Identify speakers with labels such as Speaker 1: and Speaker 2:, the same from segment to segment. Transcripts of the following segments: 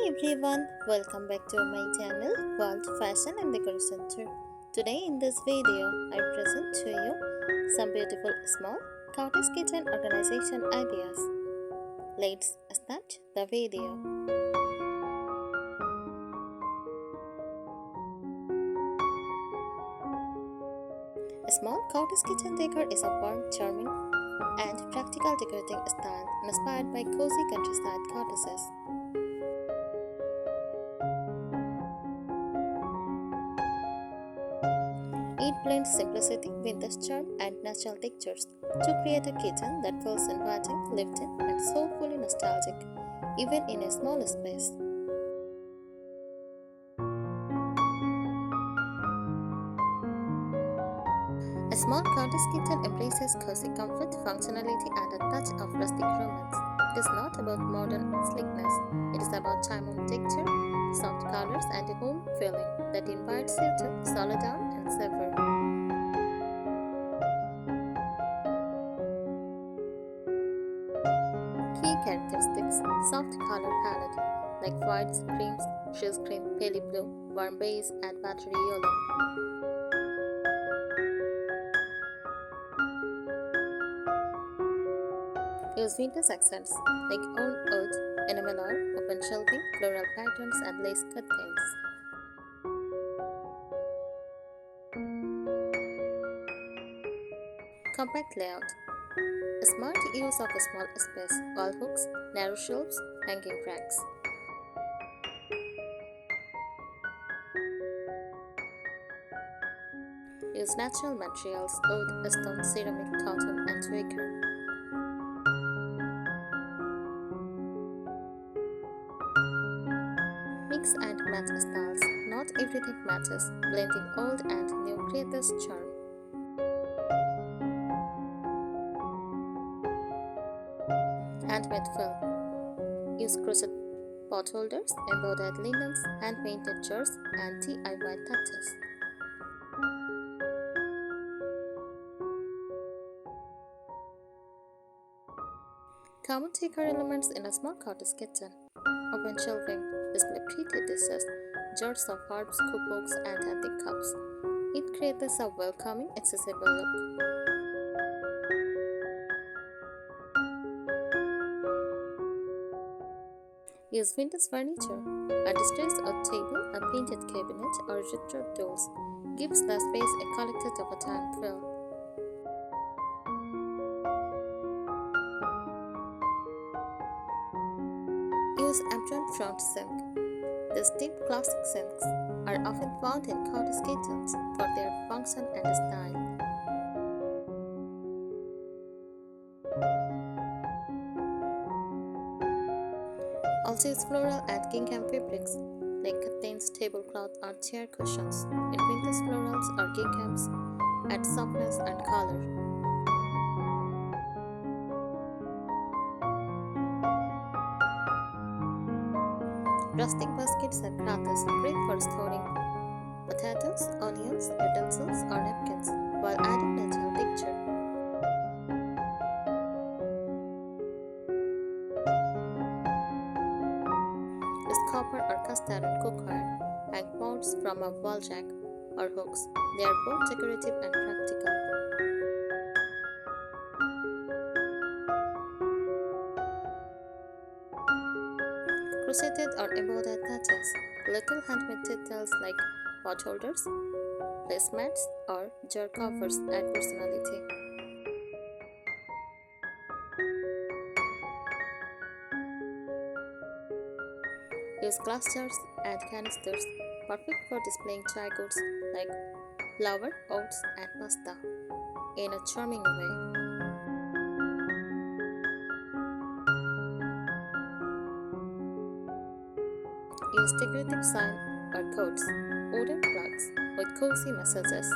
Speaker 1: everyone, welcome back to my channel World Fashion and Decoration Tour. Today in this video, I present to you some beautiful small cottage kitchen organization ideas. Let's start the video. A small cottage kitchen decor is a warm, charming, and practical decorating style inspired by cozy countryside cottages. It blends simplicity, vintage charm, and natural textures to create a kitchen that feels inviting, lived-in, and soulfully nostalgic, even in a small space. A small cottage kitchen embraces cozy comfort, functionality, and a touch of rustic romance. It is not about modern sleekness, it is about time-worn texture, soft colors, and a home feeling that invites you to slow down and savor. Key characteristics: soft color palette like whites, creams, shield cream, pale blue, warm beige, and battery yellow. Use vintage accents like old oud, enamel art, open shelving, floral patterns, and lace curtains. Compact layout: a smart use of a small space, wall hooks, narrow shelves, hanging racks. Use natural materials, wood, stone, ceramic, cotton, and wicker. Mix and match styles. Not everything matches. Blending old and new creates charm. Handmade fill. Use crochet pot holders, embroidered linens, hand-painted jars, and DIY touches. Common decor elements in a small cottage kitchen. Open shelving, display pretty dishes, jars of herbs, cookbooks, and antique cups. It creates a welcoming, accessible look. Use vintage furniture, a distressed oak table, a painted cabinet, or retro tools. Gives the space a collected of a time feel. Use apron front sink. These deep classic sinks are often found in cottage kitchens for their function and style. Also use floral and gingham fabrics like curtains, tablecloth, or chair cushions. In vintage florals or ginghams, add softness and color. Rustic baskets and cloths great for storing potatoes, onions, utensils, or napkins while adding natural texture. Use copper or cast iron cookware. Hang pots from a wall jack or hooks. They are both decorative and practical. Crocheted or embroidered touches. Little handmade details like pot holders, placemats, or jar covers add personality. Use glass jars and canisters, perfect for displaying dry goods like flour, oats, and pasta in a charming way. Use decorative sign or codes, wooden plugs with cozy messages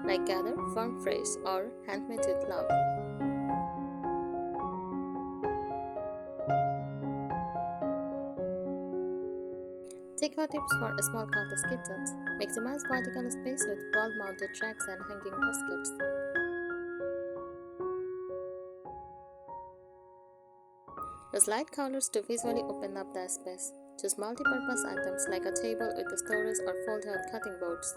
Speaker 1: like gather, farm fresh, or handmade with love. Decor tips for small cottage kitchens. Maximize vertical space with wall-mounted racks and hanging baskets. Use light colors to visually open up the space. Choose multi-purpose items like a table with the storage or fold-out cutting boards.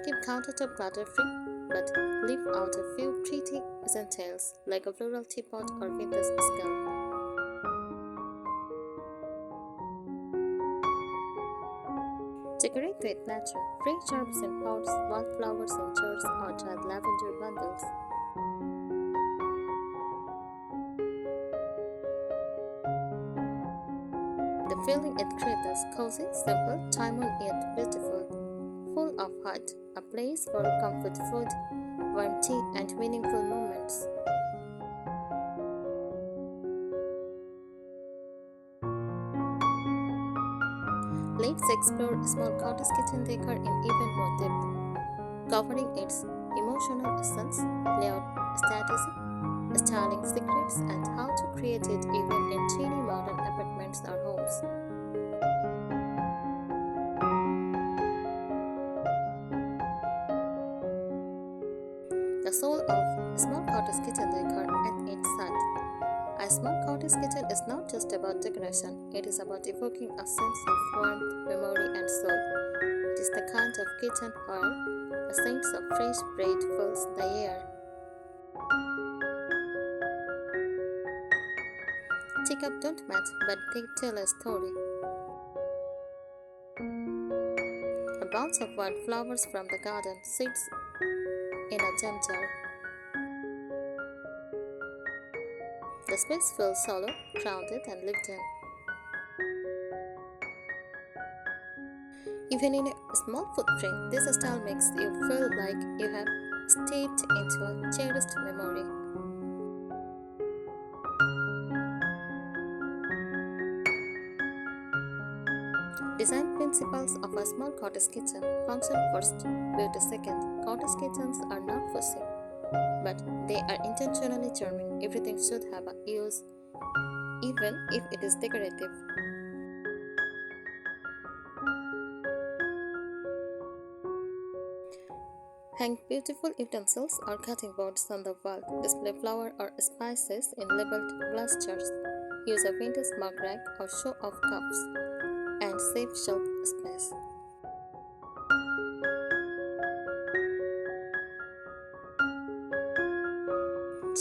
Speaker 1: Keep countertop clutter-free, but leave out a few pretty essentials like a floral teapot or vintage scale. Decorate with nature. Free shrubs in pots, wildflowers in jars, or dried lavender bundles. The feeling it creates is cozy, simple, timely yet beautiful, full of heart, a place for comfort food, warm tea, and meaningful moments. Let's explore small cottage kitchen decor in even more depth, covering its emotional essence, layout strategy, styling secrets, and how to create it even in teeny modern apartments or homes. The soul of small cottage kitchen decor at its heart. A small cottage kitchen is not just about decoration, it is about evoking a sense of warmth, memory, and soul. It is the kind of kitchen where a sense of fresh bread fills the air. Teacup don't match, but they tell a story. A bunch of wildflowers from the garden sits in a gem jar. The space feels solo, grounded, and lived in. Even in a small footprint, this style makes you feel like you have stepped into a cherished memory. Design principles of a small cottage kitchen. Function first, beauty second. Cottage kitchens are not fussy, but they are intentionally charming. Everything should have a use, even if it is decorative. Hang beautiful utensils or cutting boards on the wall. Display flour or spices in labeled glass jars. Use a vintage mug rack or show off cups and save shelf space.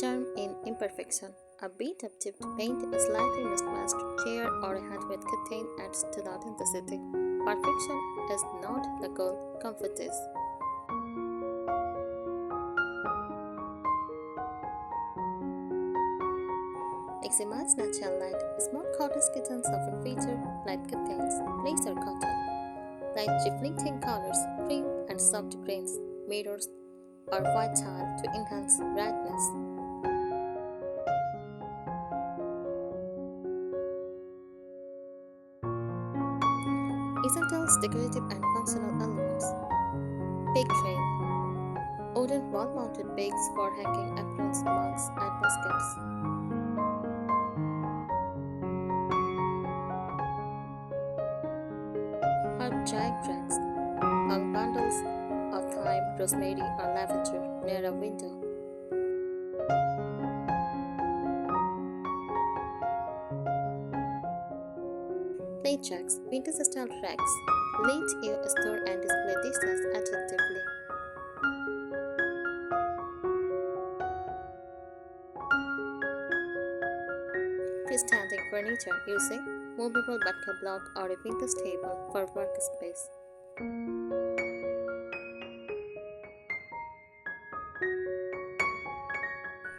Speaker 1: Charm in imperfection. A bit of chipped paint, a slightly mismatched chair, or a handmade curtain adds to the authenticity. Perfection is not the goal, comfort is. Maximize natural light. Small cottage kittens often feature light curtains, lace or cotton, light reflecting colors, cream and soft grains, mirrors, or white tile to enhance brightness. Essentials, decorative and functional elements. Bake tray. Wooden wall-mounted bags for hanging aprons, mugs, and baskets. Herb drying racks. Hung bundles of thyme, rosemary, or lavender near a window. Plate racks, vintage style racks, let you store and display dishes attractively. Freestanding furniture using movable bucket block or a vintage table for workspace.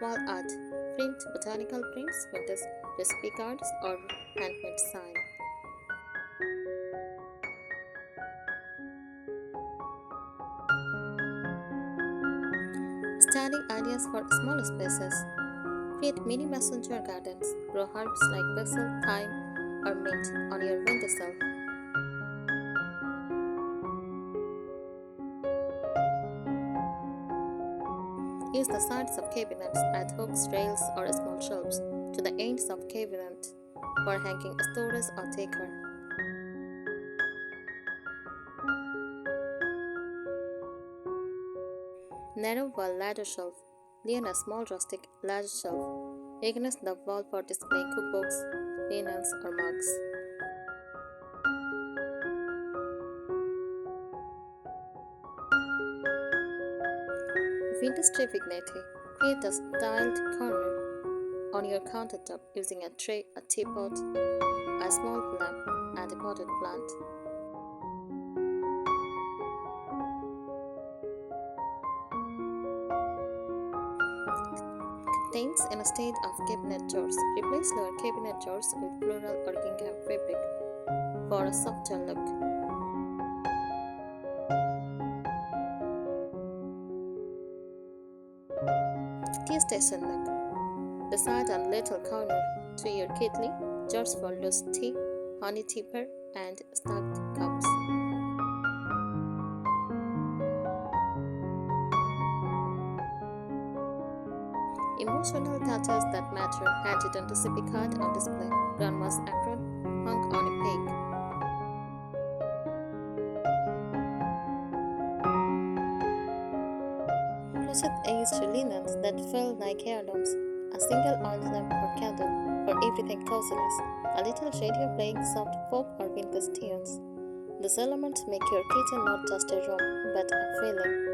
Speaker 1: Wall art, framed botanical prints, vintage recipe cards, or handmade sign. Styling ideas for smaller spaces. Create mini messenger gardens. Grow herbs like basil, thyme, or mint on your windowsill. Use the sides of cabinets, add hooks, rails, or small shelves to the ends of cabinet for hanging storage or decor. Narrow wall ladder shelf. lay on a small rustic large shelf against the wall for displaying cookbooks, linens, or mugs. Vintage tray vignette. Create a styled corner on your countertop using a tray, a teapot, a small lamp, and a potted plant. Contains instead of cabinet doors. Replace lower cabinet doors with floral or gingham fabric for a softer look. Tea station look. Decide on little corner to your kettle, jars for loose tea, honey tipper, and stacked cups. Emotional touches that matter, handwritten recipe card on display, grandma's apron hung on a peg. Crochet-aged linens that feel like heirlooms, a single oil lamp or candle for everything coziness, a little radio playing soft folk or vintage tunes. These elements make your kitchen not just a room, but a feeling.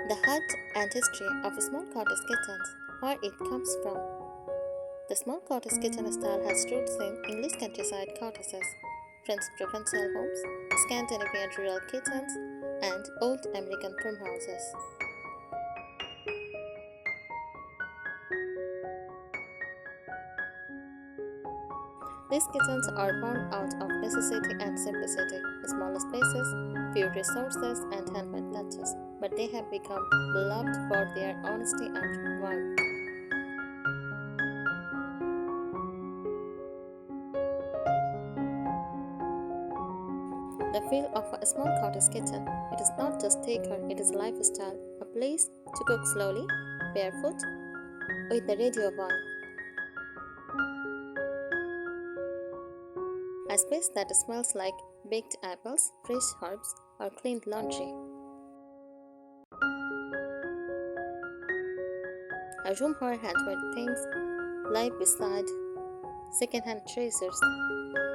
Speaker 1: The heart and history of small cottage kitchens, where it comes from. The small cottage kitchen style has roots in English countryside cottages, French provincial homes, Scandinavian rural kitchens, and old American farmhouses. These kitchens are born out of necessity and simplicity, small spaces, few resources, and handmade touches, but they have become beloved for their honesty and warmth. The feel of a small cottage kitchen. It is not just decor, it is a lifestyle, a place to cook slowly, barefoot, with the radio on. A space that smells like baked apples, fresh herbs, or cleaned laundry. A room where handmade things lie beside second-hand treasures.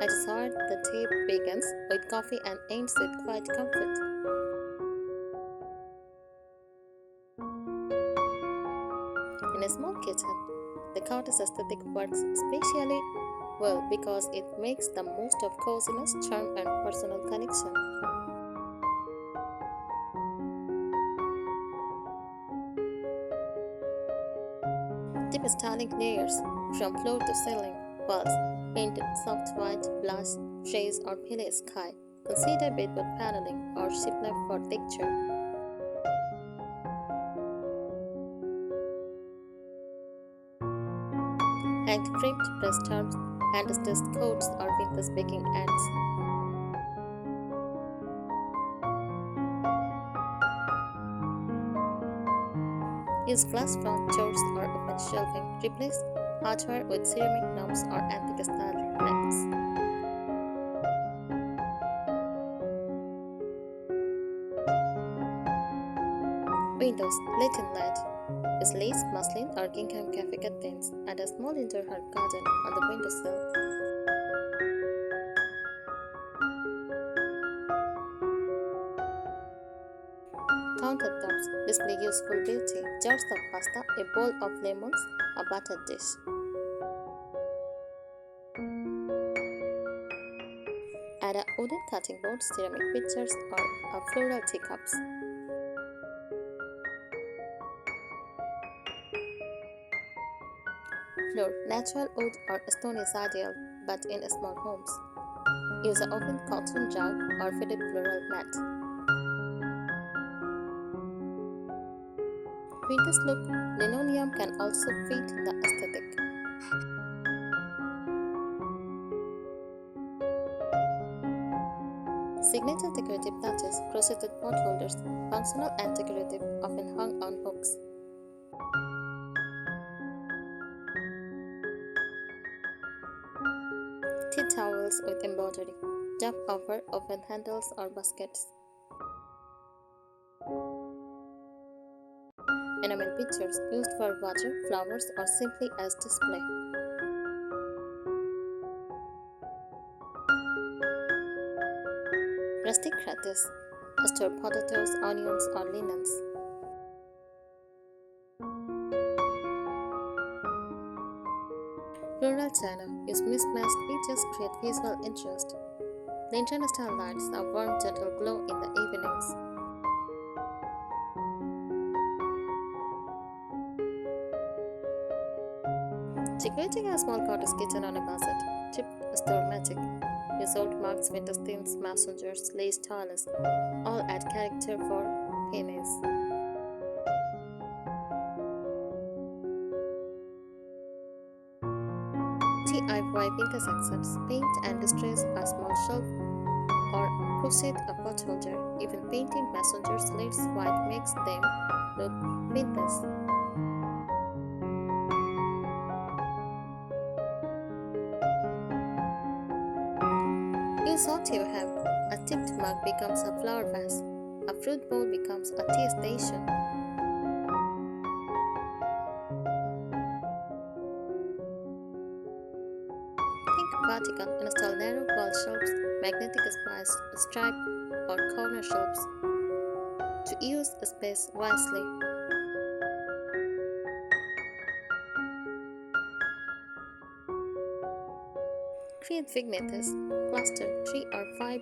Speaker 1: A dessert the day begins with coffee and ends with quiet comfort. In a small kitchen, the cottage aesthetic works especially well because it makes the most of coziness, charm, and personal connection. Deep styling layers from floor to ceiling, walls painted soft white, blush, shades, or pale sky. Consider bedwood paneling or shiplap for texture. Hand framed pressed herbs, hand stitched coats, or vintage baking ends. Use glass front doors or open shelving. Replace hardware with ceramic knobs or antique style lamps. Windows, lit in light. Use lace, muslin, or gingham cafe curtains and a small indoor herb garden on the windowsill. Countertops display useful beauty, jars of pasta, a bowl of lemons, a buttered dish. Add a wooden cutting board, ceramic pitchers, or a floral teacups. Floor, natural wood or stone is ideal, but in small homes. Use an open cotton rug or faded floral mat. Vintage look, linoleum can also fit the aesthetic. Signature decorative touches, crocheted pot holders, functional and decorative, often hung on hooks. Tea towels with embroidery. Jump over open handles or baskets. Enamel pictures used for water, flowers, or simply as display. Rustic crates. Store potatoes, onions, or linens. Rural China use mismatched features create visual interest. Lantern style lights a warm, gentle glow in the evenings. Decorating a small cottage kitchen on a budget. Tip store magic. Use old mugs, window stains, messengers, lace tiles. All add character for pennies. DIY vintage accents. Paint and distress a small shelf or crochet a pot holder. Even painting messengers lace white makes them look vintage. Use what you have. A tipped mug becomes a flower vase. A fruit bowl becomes a tea station. Think vertical. Install narrow wall shelves, magnetic stripe, or corner shelves to use space wisely. Create vignettes. Cluster 3 or 5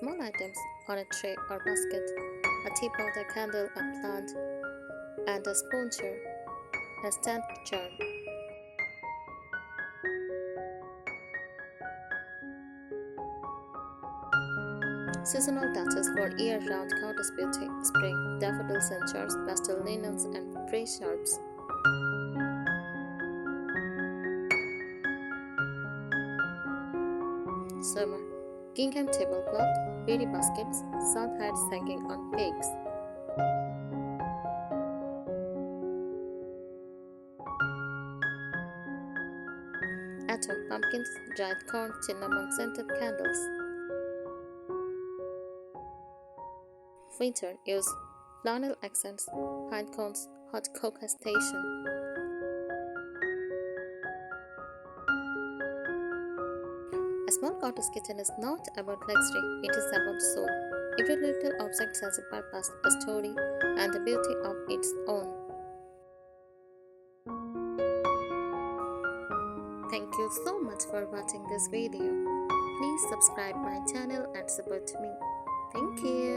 Speaker 1: small items on a tray or basket. A teapot, a candle, a plant, and a sponsor. A stand jar. Seasonal touches for year-round cottage beauty. Spring daffodils and jars, pastel linens, and fresh herbs. Summer gingham tablecloth, berry baskets, sun hats hanging on pegs. Autumn pumpkins, dried corn, cinnamon scented candles. Winter use flannel accents, pine cones, hot cocoa station. A small cottage kitchen is not about luxury, it is about soul. Every little object has a purpose, a story, and a beauty of its own. Thank you so much for watching this video. Please subscribe my channel and support me. Thank you.